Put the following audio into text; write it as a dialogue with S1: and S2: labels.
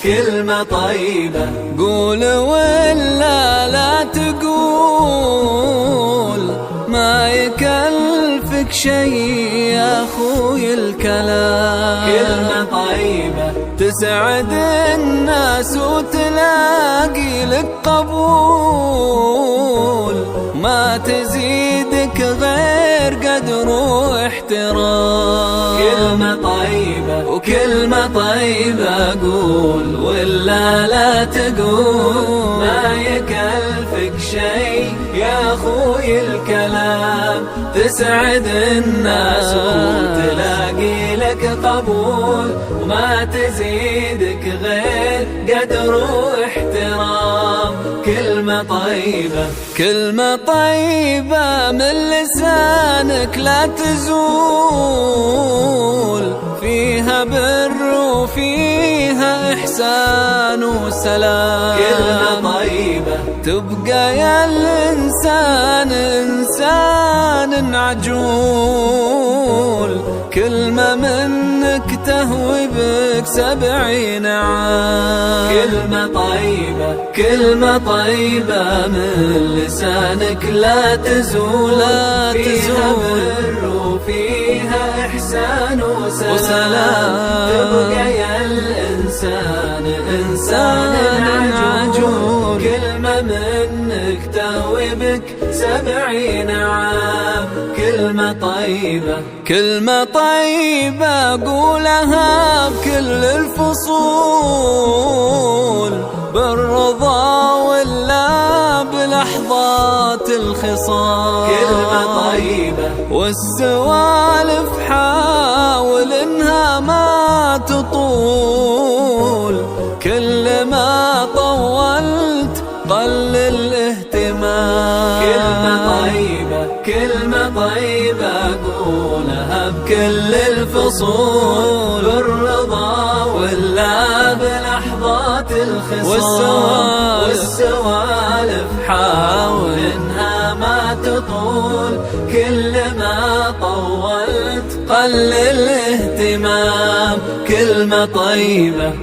S1: كلمة طيبة.
S2: قول ولا لا تقول، ما يكلفك شي يا أخوي الكلام.
S1: كلمة طيبة
S2: تسعد الناس وتلاقي لك قبول، ما تزيدك غير قدر واحترام.
S1: كلمة طيبة وكلمة طيبة قول ولا لا تقول، ما يكلفك شي يا أخوي الكلام. تسعد الناس وتلاقي لك قبول، وما تزيدك غير قدر واحترام. كلمة طيبة
S2: كلمة طيبة من لسانك لا تزول، فيها بر وفيها إحسان وسلام.
S1: كلمة طيبة
S2: تبقى يا الإنسان إنسان عجول، كلمة منك تهوي بك 70 عام.
S1: كلمة طيبة كلمة طيبة من لسانك لا تزول، فيها بر وفيها إحسان وسلام. تبقى يا الإنسان إنسان عجول، كلمة منك تهوي بك 70 عام. كلمة طيبة
S2: كلمة طيبة قولها بكل الفصول، بالرضا ولا بلحظات الخصام.
S1: كلمة طيبة
S2: والسوالف حاول انها ما تطول، كل ما طولت قل الاهتمام.
S1: كلمة طيبة كلمة طيبة قولها بكل الفصول، بالرضا ولا بلحظات الخصام. والسوالف حاول انها ما تطول، كل ما طولت قل الاهتمام. كلمة طيبة